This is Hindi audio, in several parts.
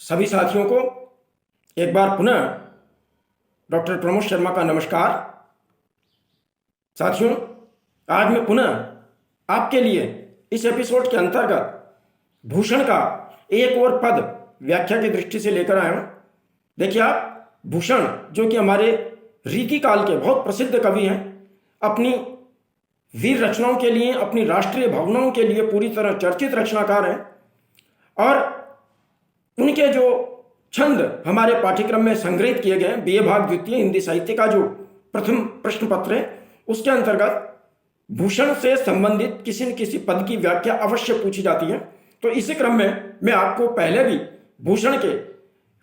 सभी साथियों को एक बार पुनः डॉक्टर प्रमोद शर्मा का नमस्कार। साथियों, आज मैं पुनः आपके लिए इस एपिसोड के अंतर्गत भूषण का एक और पद व्याख्या की दृष्टि से लेकर आया हूं। देखिए आप, भूषण जो कि हमारे रीतिकाल के बहुत प्रसिद्ध कवि हैं, अपनी वीर रचनाओं के लिए, अपनी राष्ट्रीय भावनाओं के लिए पूरी तरह चर्चित रचनाकार हैं और उनके जो छंद हमारे पाठ्यक्रम में संग्रहित किए गए, बीए भाग द्वितीय हिंदी साहित्य का जो प्रथम प्रश्न पत्र है, उसके अंतर्गत भूषण से संबंधित किसी न किसी पद की व्याख्या अवश्य पूछी जाती है। तो इसी क्रम में मैं आपको पहले भी भूषण के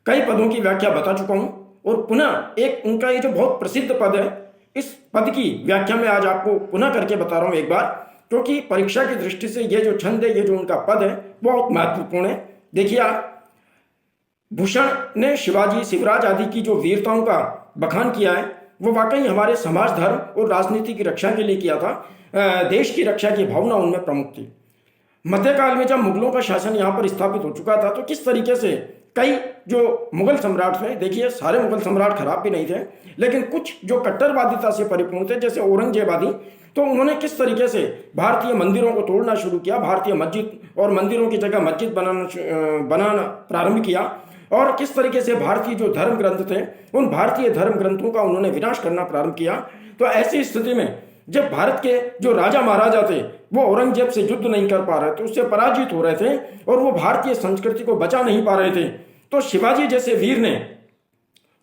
कई पदों की व्याख्या बता चुका हूं और पुनः एक उनका ये जो बहुत प्रसिद्ध पद है, इस पद की व्याख्या मैं आज आपको पुनः करके बता रहा हूं एक बार, क्योंकि परीक्षा की दृष्टि से ये जो छंद है, ये जो उनका पद है, बहुत महत्वपूर्ण है। देखिए आप, भूषण ने शिवाजी, शिवराज आदि की जो वीरताओं का बखान किया है, वो वाकई हमारे समाज, धर्म और राजनीति की रक्षा के लिए किया था। देश की रक्षा की भावना उनमें प्रमुख थी। मध्यकाल में जब मुगलों का शासन यहाँ पर स्थापित हो चुका था, तो किस तरीके से कई जो मुगल सम्राट थे, देखिए सारे मुगल सम्राट खराब भी नहीं थे, लेकिन कुछ जो कट्टरवादिता से परिपूर्ण थे, जैसे औरंगजेब आदि, तो उन्होंने किस तरीके से भारतीय मंदिरों को तोड़ना शुरू किया, भारतीय मस्जिद और मंदिरों की जगह मस्जिद बनाना प्रारंभ किया और किस तरीके से भारतीय जो धर्म ग्रंथ थे, उन भारतीय धर्म ग्रंथों का उन्होंने विनाश करना प्रारंभ किया। तो ऐसी स्थिति में जब भारत के जो राजा महाराजा थे, वो औरंगजेब से युद्ध नहीं कर पा रहे थे, उससे पराजित हो रहे थे और वो भारतीय संस्कृति को बचा नहीं पा रहे थे, तो शिवाजी जैसे वीर ने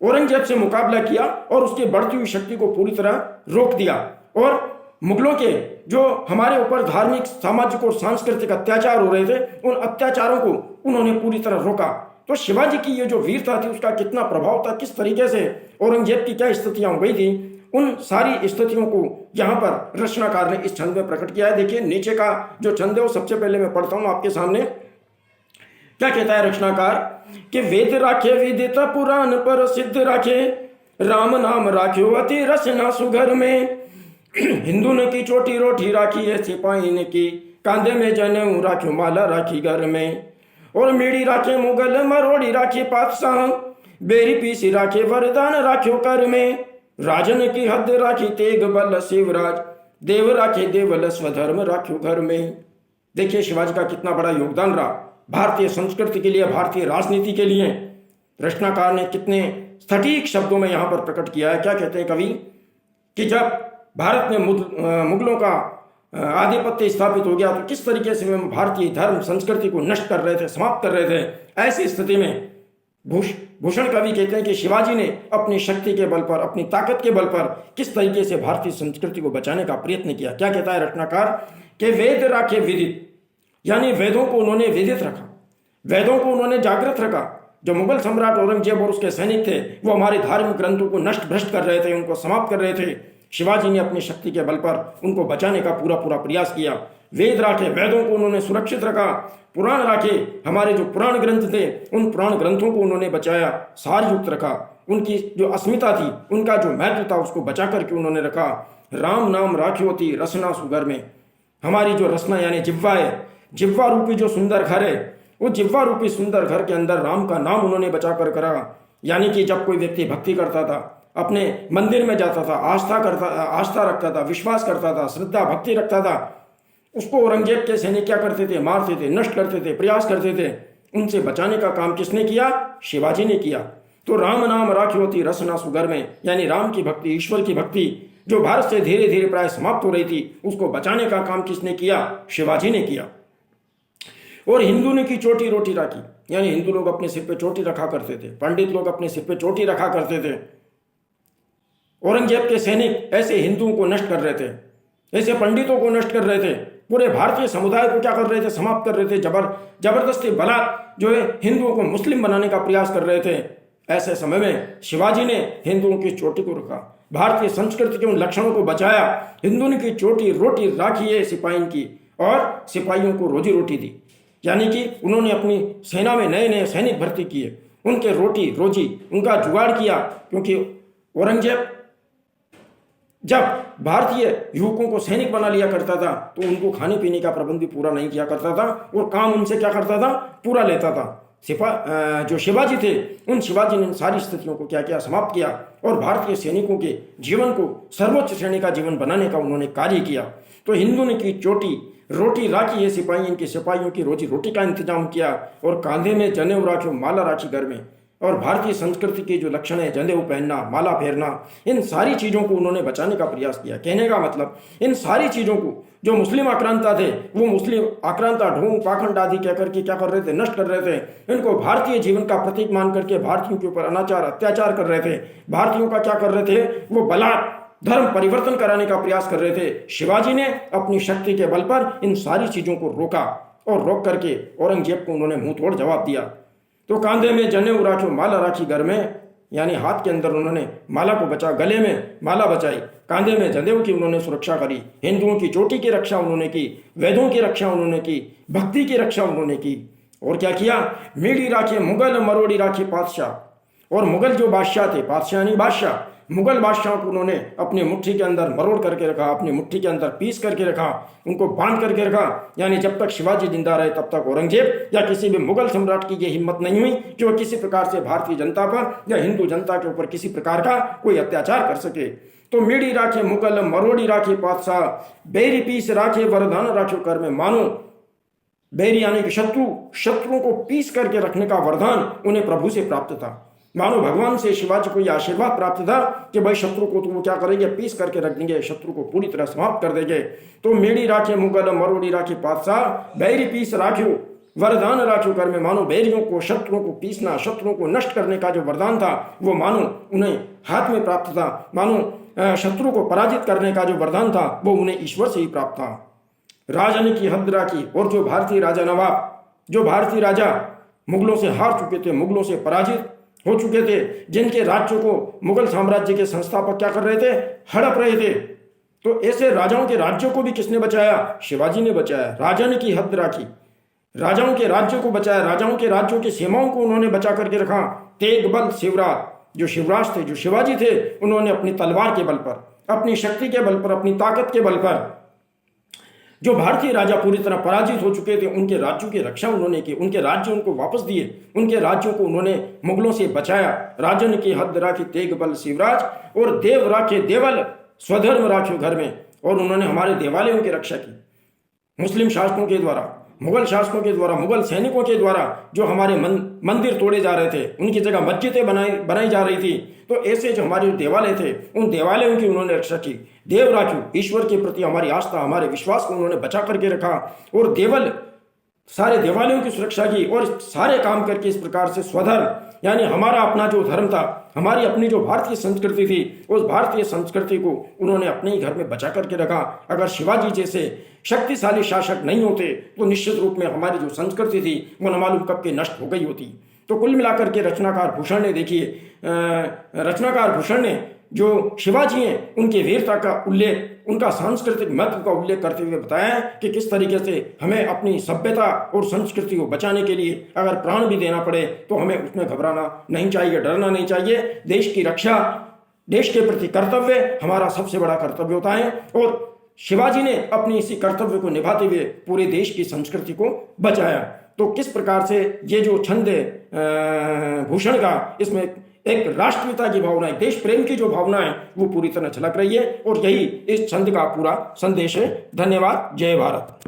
औरंगजेब से मुकाबला किया और उसकी बढ़ती हुई शक्ति को पूरी तरह रोक दिया और मुगलों के जो हमारे ऊपर धार्मिक, सामाजिक और सांस्कृतिक अत्याचार हो रहे थे, उन अत्याचारों को उन्होंने पूरी तरह रोका। तो शिवाजी की ये जो वीरता थी, उसका कितना प्रभाव था, किस तरीके से औरंगजेब की क्या स्थितियां हो गई थी, उन सारी स्थितियों को यहाँ पर रचनाकार ने इस छंद में प्रकट किया है। देखिए नीचे का जो छंद है, वो सबसे पहले मैं पढ़ता हूं आपके सामने। क्या कहता है रचनाकार कि वेद राखे विदित पुराण पर सिद्ध राखे, राम नाम राख्यो अति रचना सुघर में, हिंदू ने की छोटी रोटी राखी है सिपाही ने की, कांधे में जनेऊ राख्यो माला राखी घर में, और मीड़ी राखे मुगल मरोड़ी राखे पातशाह, बेरी पीसी राखे वरदान राख्यो कर में, राजन की हद राखी तेग बल शिवराज, देव राखे देवल स्वधर्म राख्यो घर में। देखिए शिवाजी का कितना बड़ा योगदान रहा भारतीय संस्कृति के लिए, भारतीय राजनीति के लिए। रचनाकार ने कितने सटीक शब्दों में यहाँ पर प्रकट किया है। क्या कहते हैं कवि कि जब भारत में मुगलों का आधिपत्य स्थापित हो गया, तो किस तरीके से वे भारतीय धर्म संस्कृति को नष्ट कर रहे थे, समाप्त कर रहे थे। ऐसी स्थिति में भूषण कवि कहते हैं कि शिवाजी ने अपनी शक्ति के बल पर, अपनी ताकत के बल पर किस तरीके से भारतीय संस्कृति को बचाने का प्रयत्न किया। क्या कहता है रचनाकार कि वेद राखे विदित, यानी वेदों को उन्होंने विदित रखा, वेदों को उन्होंने जागृत रखा। जो मुगल सम्राट औरंगजेब और उसके सैनिक थे, वो हमारे धार्मिक ग्रंथों को नष्ट भ्रष्ट कर रहे थे, उनको समाप्त कर रहे थे। शिवाजी ने अपनी शक्ति के बल पर उनको बचाने का पूरा प्रयास किया। वेद राखे, वेदों को उन्होंने सुरक्षित रखा। पुराण राखे, हमारे जो पुराण ग्रंथ थे, उन पुराण ग्रंथों को उन्होंने बचाया, सारयुक्त रखा। उनकी जो अस्मिता थी, उनका जो महत्व था, उसको बचा करके उन्होंने रखा। राम नाम राख्योती रसना सुगर में, हमारी जो रसना यानी जिह्वा है, जिह्वा रूपी जो सुंदर घर है, वो जिह्वा रूपी सुंदर घर के अंदर राम का नाम उन्होंने बचा कर करा। यानी कि जब कोई व्यक्ति भक्ति करता था, अपने मंदिर में जाता था, आस्था रखता था, विश्वास करता था, श्रद्धा भक्ति रखता था, उसको औरंगजेब के सैनिक क्या करते थे? मारते थे, नष्ट करते थे, प्रयास करते थे। उनसे बचाने का काम किसने किया? शिवाजी ने किया। तो राम नाम राख्योती रसना सुगर में, यानी राम की भक्ति, ईश्वर की भक्ति जो भारत से धीरे धीरे प्राय समाप्त हो रही थी, उसको बचाने का काम किसने किया? शिवाजी ने किया। और हिंदू ने की छोटी रोटी राखी, यानी हिंदू लोग अपने सिर पे चोटी रखा करते थे, पंडित लोग अपने सिर पे चोटी रखा करते थे। औरंगजेब के सैनिक ऐसे हिंदुओं को नष्ट कर रहे थे, ऐसे पंडितों को नष्ट कर रहे थे, पूरे भारतीय समुदाय को क्या कर रहे थे? समाप्त कर रहे थे। जबरदस्ती बलात् जो है हिंदुओं को मुस्लिम बनाने का प्रयास कर रहे थे। ऐसे समय में शिवाजी ने हिंदुओं की चोटी को रखा, भारतीय संस्कृति के उन लक्षणों को बचाया। हिंदू ने की चोटी रोटी राखी है सिपाही की, और सिपाहियों को रोजी रोटी दी। यानी कि उन्होंने अपनी सेना में नए नए सैनिक भर्ती किए, उनके रोटी रोजी उनका जुगाड़ किया। क्योंकि औरंगजेब जब भारतीय युवकों को सैनिक बना लिया करता था, तो उनको खाने पीने का प्रबंध भी पूरा नहीं किया करता था और काम उनसे क्या करता था? पूरा लेता था। जो शिवाजी थे, उन शिवाजी ने इन सारी स्थितियों को क्या किया, समाप्त किया और भारतीय सैनिकों के जीवन को सर्वोच्च श्रेणी का जीवन बनाने का उन्होंने कार्य किया। तो हिंदू ने की चोटी रोटी राखी, ये सिपाही इनके सिपाहियों की रोजी रोटी का इंतजाम किया और कांधे में जनेऊ राखी, माला राखी घर में। और भारतीय संस्कृति के जो लक्षण है, जनेऊ पहनना, माला फेरना, इन सारी चीज़ों को उन्होंने बचाने का प्रयास किया। कहने का मतलब इन सारी चीज़ों को जो मुस्लिम आक्रांता थे, वो मुस्लिम आक्रांता ढोंग पाखंड आदि क्या करके क्या कर रहे थे, नष्ट कर रहे थे। इनको भारतीय जीवन का प्रतीक मान करके भारतीयों के ऊपर अनाचार अत्याचार कर रहे थे। भारतीयों का क्या कर रहे थे, वो बलात् धर्म परिवर्तन कराने का प्रयास कर रहे थे। शिवाजी ने अपनी शक्ति के बल पर इन सारी चीज़ों को रोका और रोक करके औरंगजेब को उन्होंने मुंह तोड़ जवाब दिया। तो कांधे में जनेऊ राखी, माला राखी घर में, यानी हाथ के अंदर उन्होंने माला को बचा, गले में माला बचाई, कांधे में जनेऊ की उन्होंने सुरक्षा करी। हिंदुओं की चोटी की रक्षा उन्होंने की, वेदों की रक्षा उन्होंने की, भक्ति की रक्षा उन्होंने की। और क्या किया, मीड़ी राखी, मुगल मरोड़ी राखी बादशाह। और मुगल जो बादशाह थे, बादशाह नहीं बादशाह, मुगल बादशाहों को उन्होंने अपनी मुट्ठी के अंदर मरोड़ करके रखा, अपनी मुट्ठी के अंदर पीस करके रखा, उनको बांध करके रखा। यानी जब तक शिवाजी जिंदा रहे तब तक औरंगजेब या किसी भी मुगल सम्राट की ये हिम्मत नहीं हुई कि वह किसी प्रकार से भारतीय जनता पर या हिंदू जनता के ऊपर किसी प्रकार का कोई अत्याचार कर सके। तो मीड़ी राखे मुगल मरोड़ी राखी बादशाह, बेरी पीस राखे वरदान राखो कर में। मानो बेरी यानी कि शत्रुओं को पीस करके रखने का वरदान उन्हें प्रभु से प्राप्त था। मानो भगवान से शिवाजी को यह आशीर्वाद प्राप्त था कि भाई शत्रु को तो वो क्या करेंगे, पीस करके रख देंगे, शत्रु को पूरी तरह समाप्त कर देंगे। तो मेड़ी राखे मुगल मरोड़ी राखी बादशाह, बैरी पीस राखियो वरदान राखियो कर में। मानो बैरियों को, शत्रुओं को पीसना, शत्रुओं को नष्ट करने का जो वरदान था वो मानो उन्हें हाथ में प्राप्त था। मानो शत्रु को पराजित करने का जो वरदान था वो उन्हें ईश्वर से ही प्राप्त था। राजन की हद राखी। और जो भारतीय राजा नवाब, जो भारतीय राजा मुगलों से हार चुके थे, मुगलों से पराजित हो चुके थे, जिनके राज्यों को मुगल साम्राज्य के संस्थापक क्या कर रहे थे, हड़प रहे थे, तो ऐसे राजाओं के राज्यों को भी किसने बचाया, शिवाजी ने बचाया। राजन की हद राखी, राजाओं के राज्यों को बचाया, राजाओं के राज्यों की सीमाओं को उन्होंने बचा करके रखा। तेग बल शिवराज, जो शिवराज थे, जो शिवाजी थे, उन्होंने अपनी तलवार के बल पर, अपनी शक्ति के बल पर, अपनी ताकत के बल पर, जो भारतीय राजा पूरी तरह पराजित हो चुके थे, उनके राज्यों की रक्षा उन्होंने की, उनके राज्य उनको वापस दिए, उनके राज्यों को उन्होंने मुगलों से बचाया। राजन की हद राखी तेग बल शिवराज, और देव राखे देवल स्वधर्म राखियो घर में। और उन्होंने हमारे देवालयों की रक्षा की। मुस्लिम शासकों के द्वारा, मुगल शासकों के द्वारा, मुगल सैनिकों के द्वारा जो हमारे मंदिर तोड़े जा रहे थे, उनकी जगह मस्जिदें बनाई जा रही थी, तो ऐसे जो हमारे देवालय थे, उन देवालयों की उन्होंने रक्षा की। देव राखियो, ईश्वर के प्रति हमारी आस्था, हमारे विश्वास को उन्होंने बचा करके रखा। और देवल, सारे देवालयों की सुरक्षा की। और सारे काम करके इस प्रकार से स्वधर्म, यानी हमारा अपना जो धर्म था, हमारी अपनी जो भारतीय संस्कृति थी, उस भारतीय संस्कृति को उन्होंने अपने ही घर में बचा करके रखा। अगर शिवाजी जैसे शक्तिशाली शासक नहीं होते तो निश्चित रूप में हमारी जो संस्कृति थी वो न मालूम कब के नष्ट हो गई होती। तो कुल मिलाकर के रचनाकार भूषण ने, देखिए रचनाकार भूषण ने जो शिवाजी हैं उनके वीरता का उल्लेख, उनका सांस्कृतिक महत्व का उल्लेख करते हुए बताया कि किस तरीके से हमें अपनी सभ्यता और संस्कृति को बचाने के लिए अगर प्राण भी देना पड़े तो हमें उसमें घबराना नहीं चाहिए, डरना नहीं चाहिए। देश की रक्षा, देश के प्रति कर्तव्य हमारा सबसे बड़ा कर्तव्य होता है। और शिवाजी ने अपनी इसी कर्तव्य को निभाते हुए पूरे देश की संस्कृति को बचाया। तो किस प्रकार से ये जो छंद है भूषण का, इसमें एक राष्ट्रीयता की भावना है, देश प्रेम की जो भावना है वो पूरी तरह झलक रही है। और यही इस छंद का पूरा संदेश है। धन्यवाद। जय भारत।